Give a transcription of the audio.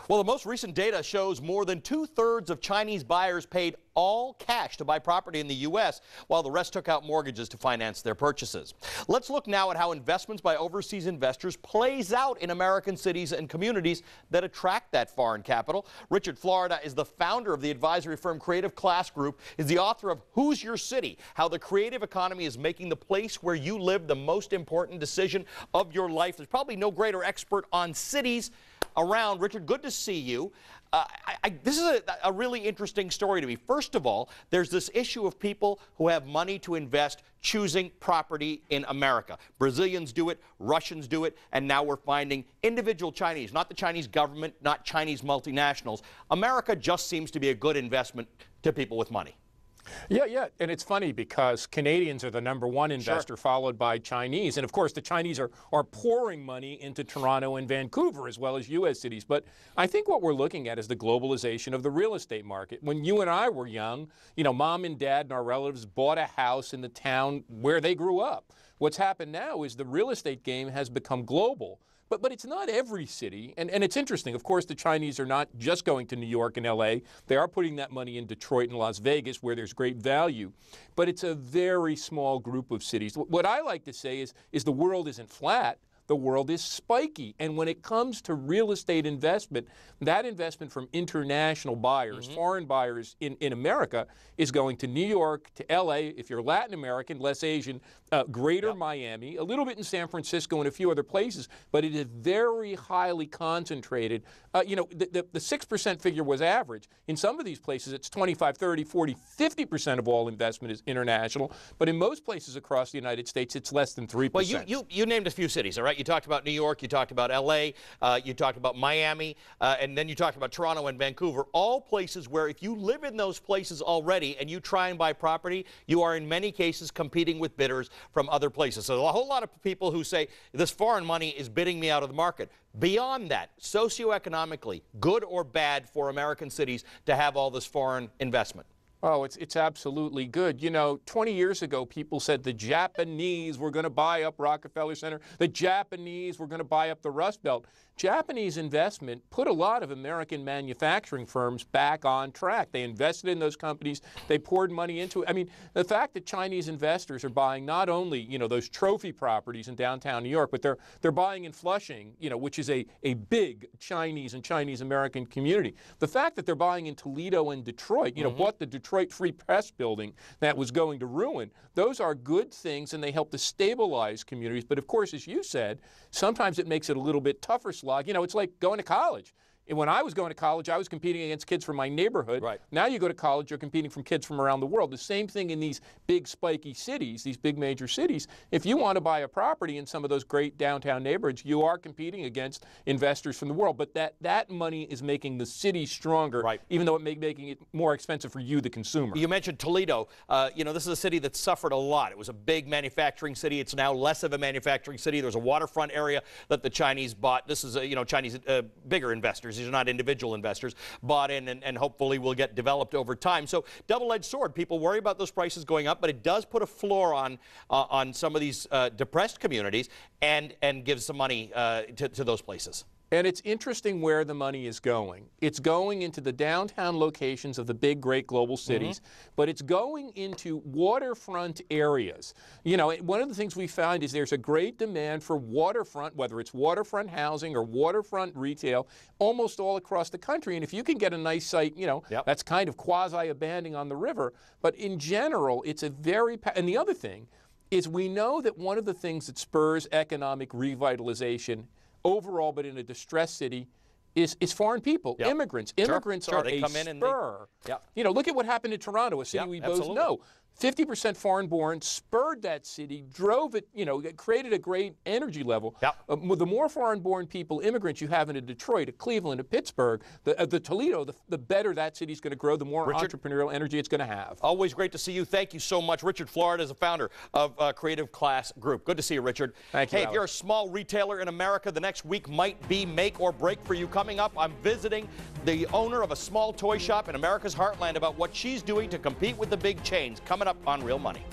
Well, the most recent data shows more than 2/3 of Chinese buyers paid all cash to buy property in the U.S., while the rest took out mortgages to finance their purchases. Let's look now at how investments by overseas investors plays out in American cities and communities that attract that foreign capital. Richard Florida is the founder of the advisory firm Creative Class Group, is the author of Who's Your City? How the Creative Economy is Making the Place Where You Live the Most Important Decision of Your Life. There's probably no greater expert on cities around. Richard, good to see you. This is a really interesting story to me. First of all, there's this issue of people who have money to invest choosing property in America. Brazilians do it, Russians do it, and now we're finding individual Chinese, not the Chinese government, not Chinese multinationals. America just seems to be a good investment to people with money. Yeah, and it's funny because Canadians are the #1 investor, followed by Chinese. And of course, the Chinese are pouring money into Toronto and Vancouver as well as U.S. cities. But I think what we're looking at is the globalization of the real estate market. When you and I were young, mom and dad and our relatives bought a house in the town where they grew up. What's happened now is the real estate game has become global. But it's not every city, and it's interesting. Of course, the Chinese are not just going to New York and L.A. They are putting that money in Detroit and Las Vegas, where there's great value. But it's a very small group of cities. What I like to say is the world isn't flat. The world is spiky. And when it comes to real estate investment, that investment from international buyers, foreign buyers in America, is going to New York, to L.A., if you're Latin American, less Asian, greater Miami, a little bit in San Francisco and a few other places, but it is very highly concentrated. The 6% figure was average. In some of these places, it's 25, 30, 40, 50% of all investment is international. But in most places across the United States, it's less than 3%. Well, you named a few cities, all right? You talked about New York, you talked about L.A., you talked about Miami, and then you talked about Toronto and Vancouver, all places where if you live in those places already and you try and buy property, you are in many cases competing with bidders from other places. So a whole lot of people who say this foreign money is bidding me out of the market. Beyond that, socioeconomically, good or bad for American cities to have all this foreign investment? Oh, it's absolutely good. 20 years ago, people said the Japanese were going to buy up Rockefeller Center. The Japanese were going to buy up the Rust Belt. Japanese investment put a lot of American manufacturing firms back on track. They invested in those companies. They poured money into it. I mean, the fact that Chinese investors are buying not only, those trophy properties in downtown New York, but they're buying in Flushing, which is a big Chinese and Chinese-American community. The fact that they're buying in Toledo and Detroit, bought the Detroit Free Press building that was going to ruin, those are good things, and they help to stabilize communities. But of course, as you said, sometimes it makes it a little bit tougher slog. It's like going to college. When I was going to college, I was competing against kids from my neighborhood. Right. Now you go to college, you're competing from kids from around the world. The same thing in these big spiky cities, these big major cities. If you want to buy a property in some of those great downtown neighborhoods, you are competing against investors from the world. But that money is making the city stronger, even though it may be making it more expensive for you, the consumer. You mentioned Toledo. This is a city that suffered a lot. It was a big manufacturing city. It's now less of a manufacturing city. There's a waterfront area that the Chinese bought. This is, Chinese bigger investors. These are not individual investors, bought in and hopefully will get developed over time. So double-edged sword. People worry about those prices going up, but it does put a floor on some of these depressed communities and gives some money to those places. And it's interesting where the money is going. It's going into the downtown locations of the big, great global cities, but it's going into waterfront areas. One of the things we found is there's a great demand for waterfront, whether it's waterfront housing or waterfront retail, almost all across the country. And if you can get a nice site, that's kind of quasi-abandoned on the river. But in general, it's a very, and the other thing is we know that one of the things that spurs economic revitalization overall, but in a distressed city, is foreign people, immigrants. Immigrants are they a come in spur. Look at what happened in Toronto, a city we both know. 50% foreign-born, spurred that city, drove it, created a great energy level. The more foreign-born people, immigrants you have in a Detroit, a Cleveland, a Pittsburgh, the Toledo, the better that city's going to grow, the more entrepreneurial energy it's going to have. Always great to see you. Thank you so much. Richard Florida is a founder of Creative Class Group. Good to see you, Richard. Thank you, Hey, if you're a small retailer in America, the next week might be make or break for you. Coming up, I'm visiting the owner of a small toy shop in America's heartland about what she's doing to compete with the big chains. Coming up on Real Money.